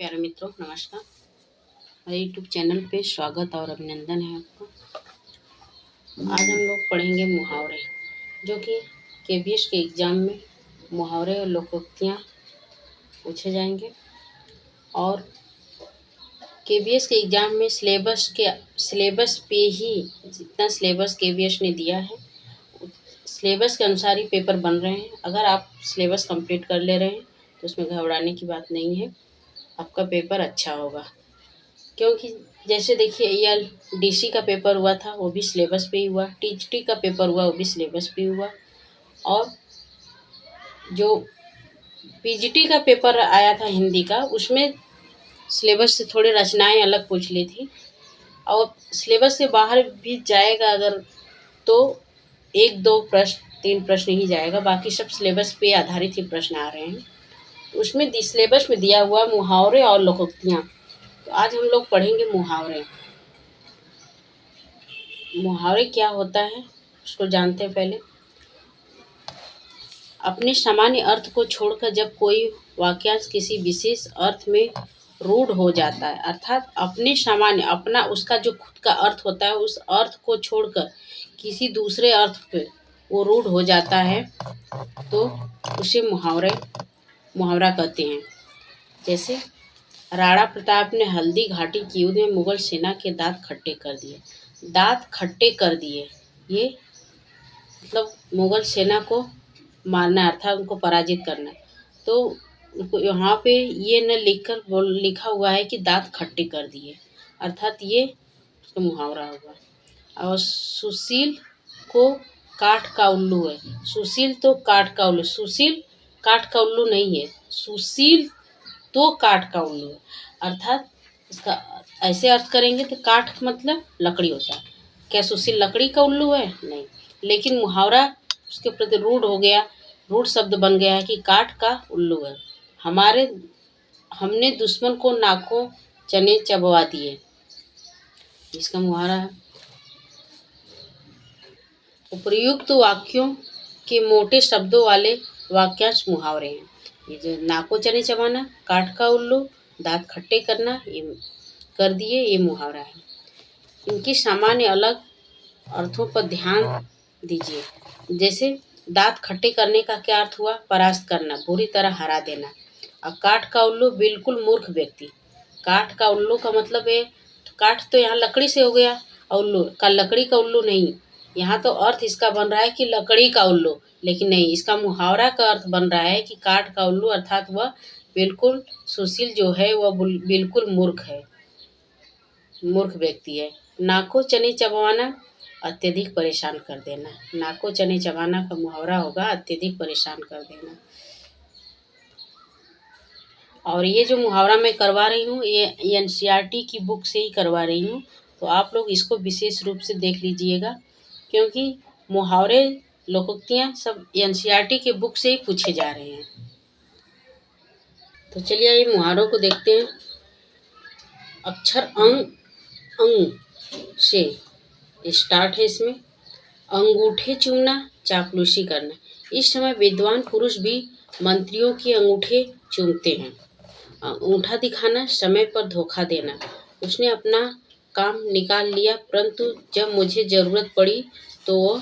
प्यारे मित्रों, नमस्कार। मेरे यूट्यूब चैनल पे स्वागत और अभिनंदन है आपको। आज हम लोग पढ़ेंगे मुहावरे, जो कि केबीएस के एग्ज़ाम में मुहावरे और लोकोक्तियाँ पूछे जाएंगे। और केबीएस के एग्ज़ाम में सिलेबस पे ही जितना सिलेबस केबीएस ने दिया है, सिलेबस के अनुसार ही पेपर बन रहे हैं। अगर आप सिलेबस कंप्लीट कर ले रहे हैं तो उसमें घबराने की बात नहीं है, आपका पेपर अच्छा होगा। क्योंकि जैसे देखिए ELDC का पेपर हुआ था, वो भी सिलेबस पे ही हुआ। TGT का पेपर हुआ, वो भी सिलेबस पे हुआ। और जो PGT का पेपर आया था हिंदी का, उसमें सिलेबस से थोड़ी रचनाएं अलग पूछ ली थी। और सिलेबस से बाहर भी जाएगा अगर, तो 1-2 प्रश्न 3 प्रश्न ही जाएगा, बाकी सब सिलेबस पे आधारित ही प्रश्न आ रहे हैं। उसमें सिलेबस में दिया हुआ मुहावरे और लोकोक्तियाँ। तो आज हम लोग पढ़ेंगे मुहावरे। मुहावरे क्या होता है उसको जानते हैं पहले। अपने सामान्य अर्थ को छोड़कर जब कोई वाक्यांश किसी विशेष अर्थ में रूढ़ हो जाता है, अर्थात अपने सामान्य उसका जो खुद का अर्थ होता है, उस अर्थ को छोड़कर किसी दूसरे अर्थ पे वो रूढ़ हो जाता है, तो उसे मुहावरा कहते हैं। जैसे राणा प्रताप ने हल्दी घाटी की युद्ध में मुगल सेना के दांत खट्टे कर दिए। दांत खट्टे कर दिए, ये मतलब मुगल सेना को मारना, अर्थात उनको पराजित करना। तो उनको यहाँ पे ये न लिखा हुआ है कि दांत खट्टे कर दिए, अर्थात ये उसका मुहावरा होगा। और सुशील को काठ का उल्लू है। सुशील तो काठ का उल्लू, सुशील काठ का उल्लू नहीं है, सुशील तो काठ का उल्लू है। अर्थात इसका ऐसे अर्थ करेंगे तो काठ मतलब लकड़ी होता है। क्या सुशील लकड़ी का उल्लू है? नहीं। लेकिन मुहावरा उसके प्रति रूढ़ शब्द बन गया है कि काठ का उल्लू है। हमने दुश्मन को नाकों चने चबवा दिए, इसका मुहावरा है। उपर्युक्त वाक्यों के मोटे शब्दों वाले वाक्यांश मुहावरे हैं। ये जो नाकों चने चबाना, काठ का उल्लू, दांत खट्टे करना, ये कर दिए, ये मुहावरा है। इनकी सामान्य अलग अर्थों पर ध्यान दीजिए। जैसे दांत खट्टे करने का क्या अर्थ हुआ? परास्त करना, बुरी तरह हरा देना। और काठ का उल्लू बिल्कुल मूर्ख व्यक्ति। काठ का उल्लू का मतलब है, काठ तो यहाँ लकड़ी से हो गया, और उल्लू का लकड़ी का उल्लू नहीं। यहाँ तो अर्थ इसका बन रहा है कि लकड़ी का उल्लू, लेकिन नहीं, इसका मुहावरा का अर्थ बन रहा है कि काठ का उल्लू, अर्थात वह बिल्कुल सुशील जो है वह बिल्कुल मूर्ख व्यक्ति है। नाको चने चबवाना, अत्यधिक परेशान कर देना। नाको चने चबाना का मुहावरा होगा अत्यधिक परेशान कर देना। और ये जो मुहावरा मैं करवा रही हूँ, ये NCERT की बुक से ही करवा रही हूँ, तो आप लोग इसको विशेष रूप से देख लीजिएगा, क्योंकि मुहावरे लोकोक्तियाँ सब NCERT के बुक से ही पूछे जा रहे हैं। तो चलिए ये मुहावरों को देखते हैं। अक्षर अंग से स्टार्ट है इसमें। अंगूठे चूमना, चापलूसी करना। इस समय विद्वान पुरुष भी मंत्रियों के अंगूठे चूमते हैं। अंगूठा दिखाना, समय पर धोखा देना। उसने अपना काम निकाल लिया, परंतु जब मुझे जरूरत पड़ी तो वो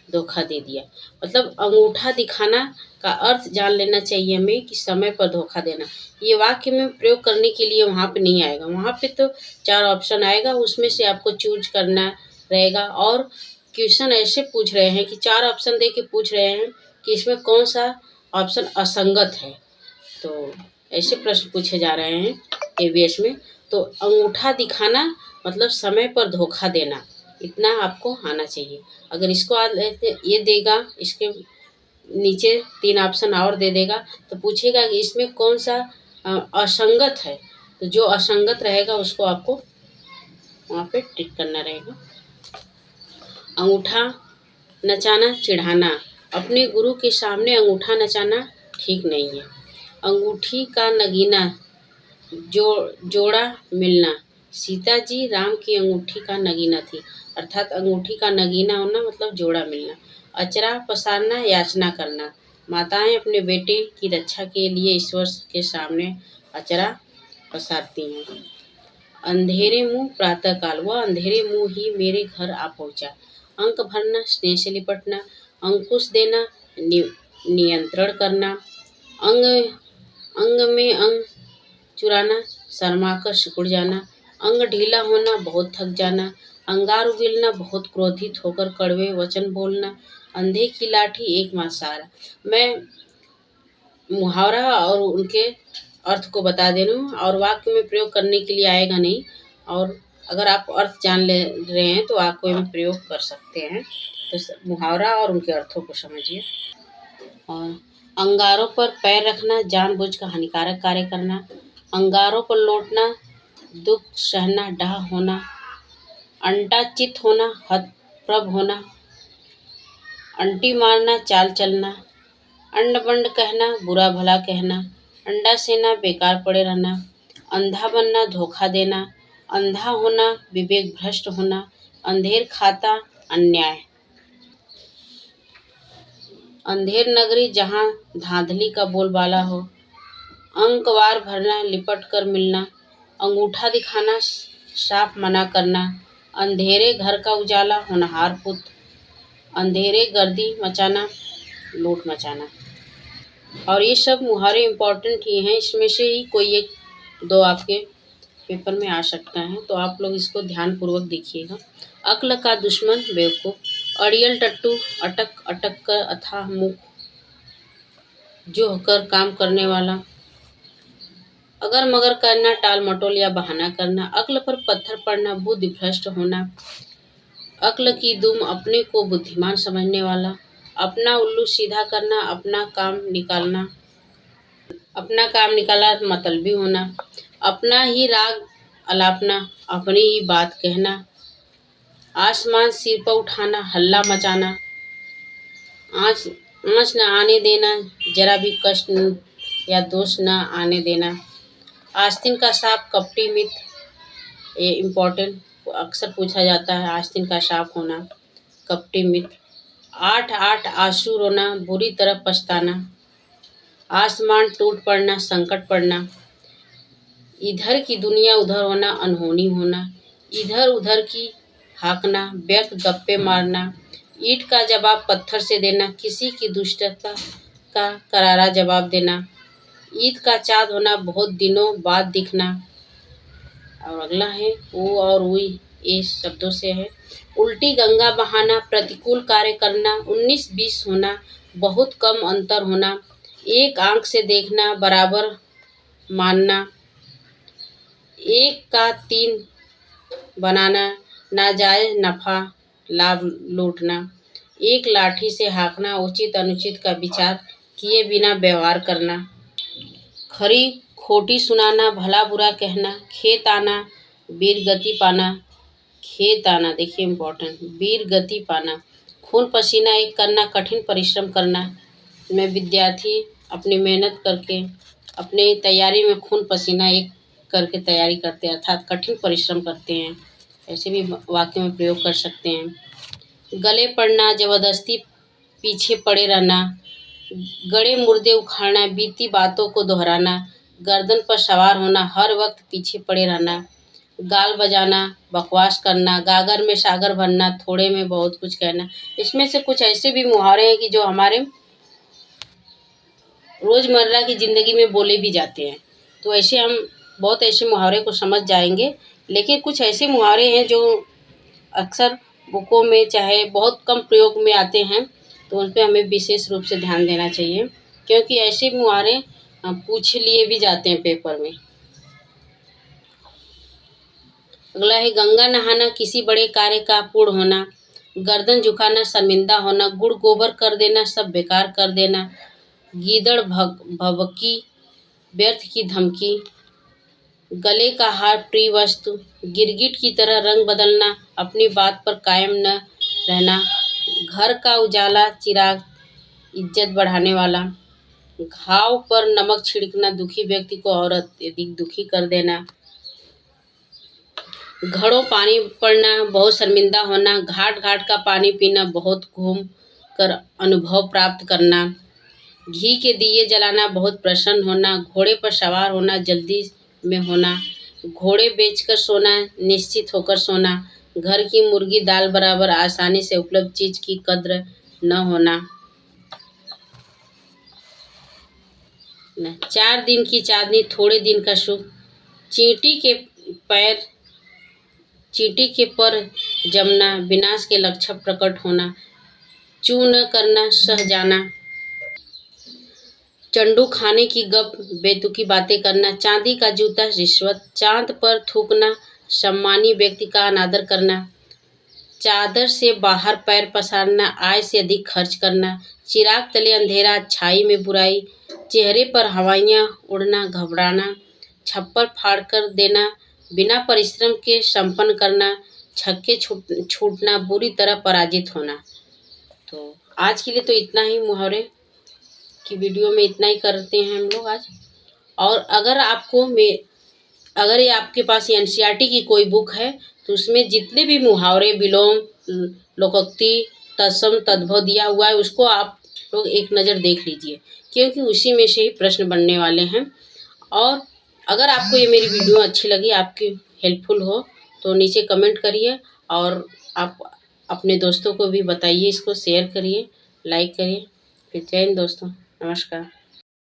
धोखा दे दिया। मतलब अंगूठा दिखाना का अर्थ जान लेना चाहिए हमें कि समय पर धोखा देना। ये वाक्य में प्रयोग करने के लिए वहाँ पे नहीं आएगा। वहाँ पे तो 4 ऑप्शन आएगा, उसमें से आपको चूज करना रहेगा। और क्वेश्चन ऐसे पूछ रहे हैं कि 4 ऑप्शन दे के पूछ रहे हैं कि इसमें कौन सा ऑप्शन असंगत है। तो ऐसे प्रश्न पूछे जा रहे हैं KBS में। तो अंगूठा दिखाना मतलब समय पर धोखा देना, इतना आपको आना चाहिए। अगर इसको ये देगा, इसके नीचे 3 ऑप्शन और दे देगा, तो पूछेगा कि इसमें कौन सा असंगत है। तो जो असंगत रहेगा उसको आपको वहाँ पे टिक करना रहेगा। अंगूठा नचाना, चिढ़ाना। अपने गुरु के सामने अंगूठा नचाना ठीक नहीं है। अंगूठी का नगीना, जोड़ा मिलना। सीता जी राम की अंगूठी का नगीना थी, अर्थात अंगूठी का नगीना होना मतलब जोड़ा मिलना। अचरा पसारना, याचना करना। माताएं अपने बेटे की रक्षा के लिए ईश्वर के सामने अचरा पसारती हैं। अंधेरे मुंह प्रातःकाल, वह अंधेरे मुंह ही मेरे घर आ पहुंचा। अंक भरना, स्नेह से लिपटना, अंकुश देना, नियंत्रण करना, अंग अंग में अंग चुराना, शर्माकर सिकुड़ जाना, अंग ढीला होना, बहुत थक जाना, अंगार उगलना, बहुत क्रोधित होकर कड़वे वचन बोलना, अंधे की लाठी एक मास सहारा। मैं मुहावरा और उनके अर्थ को बता दे रही हूँ, और वाक्य में प्रयोग करने के लिए आएगा नहीं, और अगर आप अर्थ जान ले रहे हैं तो वाक्य में प्रयोग कर सकते हैं। तो मुहावरा और उनके अर्थों को समझिए। और अंगारों पर पैर रखना, जानबूझकर हानिकारक कार्य करना, अंगारों पर लौटना, दुख सहना, डाह होना, अंटा चित होना, हतप्रभ होना, अंटी मारना, चाल चलना, अंड बंड कहना, बुरा भला कहना, अंडा सेना, बेकार पड़े रहना, अंधा बनना, धोखा देना, अंधा होना, विवेक भ्रष्ट होना, अंधेर खाता, अन्याय, अंधेर नगरी जहाँ धांधली का बोलबाला हो, अंकवार भरना, लिपट कर मिलना, अंगूठा दिखाना, साफ मना करना, अंधेरे घर का उजाला, होनहार पुत्र, अंधेरे गर्दी मचाना, लूट मचाना। और ये सब मुहावरे इम्पोर्टेंट ही हैं, इसमें से ही कोई एक दो आपके पेपर में आ सकता है, तो आप लोग इसको ध्यानपूर्वक देखिएगा। अक्ल का दुश्मन बेवकूफ़, अड़ियल टट्टू, अटक अटक कर अथाह मुख, जो होकर काम करने वाला, अगर मगर करना, टाल मटोल या बहाना करना, अक्ल पर पत्थर पड़ना, बुद्धि भ्रष्ट होना, अक्ल की दुम, अपने को बुद्धिमान समझने वाला, अपना उल्लू सीधा करना, अपना काम निकाला मतलबी होना, अपना ही राग अलापना, अपनी ही बात कहना, आसमान सिर पर उठाना, हल्ला मचाना, आँच न आने देना, जरा भी कष्ट या दोष न आने देना, आस्तीन का सांप, कपटी मित्र, ये इम्पोर्टेंट अक्सर पूछा जाता है, आस्तीन का सांप होना, कपटी मित्र, 8 आंसू रोना, बुरी तरह पछताना, आसमान टूट पड़ना, संकट पड़ना, इधर की दुनिया उधर होना, अनहोनी होना, इधर उधर की हाँकना, व्यर्थ गप्पे मारना, ईंट का जवाब पत्थर से देना, किसी की दुष्टता का करारा जवाब देना, ईद का चाँद होना, बहुत दिनों बाद दिखना। और अगला है वो और हुई, ये शब्दों से है। उल्टी गंगा बहाना, प्रतिकूल कार्य करना, 19-20 होना, बहुत कम अंतर होना, एक आंख से देखना, बराबर मानना, 1 का 3 बनाना, नाजायज नफा लाभ लूटना, एक लाठी से हाँकना, उचित अनुचित का विचार किए बिना व्यवहार करना, खरी खोटी सुनाना, भला बुरा कहना, खेत आना, वीर गति पाना, खेत आना देखिए इम्पोर्टेंट, वीर गति पाना, खून पसीना एक करना, कठिन परिश्रम करना। मैं विद्यार्थी अपनी मेहनत करके अपने तैयारी में खून पसीना एक करके तैयारी करते हैं, अर्थात कठिन परिश्रम करते हैं, ऐसे भी वाक्य में प्रयोग कर सकते हैं। गले पड़ना, जबरदस्ती पीछे पड़े रहना, गड़े मुर्दे उखाड़ना, बीती बातों को दोहराना, गर्दन पर सवार होना, हर वक्त पीछे पड़े रहना, गाल बजाना, बकवास करना, गागर में सागर भरना, थोड़े में बहुत कुछ कहना। इसमें से कुछ ऐसे भी मुहावरे हैं कि जो हमारे रोज़मर्रा की ज़िंदगी में बोले भी जाते हैं, तो ऐसे हम बहुत ऐसे मुहावरे को समझ जाएंगे। लेकिन कुछ ऐसे मुहावरे हैं जो अक्सर बुकों में चाहे बहुत कम प्रयोग में आते हैं, तो उन पर हमें विशेष रूप से ध्यान देना चाहिए, क्योंकि ऐसे मुहावरे पूछ लिए भी जाते हैं पेपर में। अगला है गंगा नहाना, किसी बड़े कार्य का पूर्ण होना, गर्दन झुकाना, शर्मिंदा होना, गुड़ गोबर कर देना, सब बेकार कर देना, गीदड़ भभकी, व्यर्थ की धमकी, गले का हार प्रिय वस्तु, गिरगिट की तरह रंग बदलना, अपनी बात पर कायम न रहना, घर का उजाला चिराग, इज्जत बढ़ाने वाला, घाव पर नमक छिड़कना, दुखी व्यक्ति को और अधिक दुखी कर देना, घड़ों पानी पड़ना, बहुत शर्मिंदा होना, घाट घाट का पानी पीना, बहुत घूम कर अनुभव प्राप्त करना, घी के दिए जलाना, बहुत प्रसन्न होना, घोड़े पर सवार होना, जल्दी में होना, घोड़े बेचकर सोना, निश्चित होकर सोना, घर की मुर्गी दाल बराबर आसानी से उपलब्ध चीज की कद्र न होना, 4 दिन की चांदनी थोड़े दिन का सुख, चींटी के पैर चींटी के पर जमना, विनाश के लक्षण प्रकट होना, चू न करना, सह जाना, चंडू खाने की गप, बेतुकी बातें करना, चांदी का जूता, रिश्वत, चांद पर थूकना, सम्मानी व्यक्ति का अनादर करना, चादर से बाहर पैर पसारना, आय से अधिक खर्च करना, चिराग तले अंधेरा, छाई में बुराई, चेहरे पर हवाइयाँ उड़ना, घबराना, छप्पर फाड़ कर देना, बिना परिश्रम के संपन्न करना, छक्के छूटना, बुरी तरह पराजित होना। तो आज के लिए तो इतना ही, मुहावरे की वीडियो में इतना ही करते हैं हम लोग आज। और अगर ये आपके पास एनसीईआरटी की कोई बुक है तो उसमें जितने भी मुहावरे, विलोम, लोकोक्ति, तत्सम, तद्भव दिया हुआ है उसको आप लोग एक नज़र देख लीजिए, क्योंकि उसी में से ही प्रश्न बनने वाले हैं। और अगर आपको ये मेरी वीडियो अच्छी लगी, आपकी हेल्पफुल हो, तो नीचे कमेंट करिए और आप अपने दोस्तों को भी बताइए, इसको शेयर करिए, लाइक करिए। फिर जय हिंद दोस्तों, नमस्कार।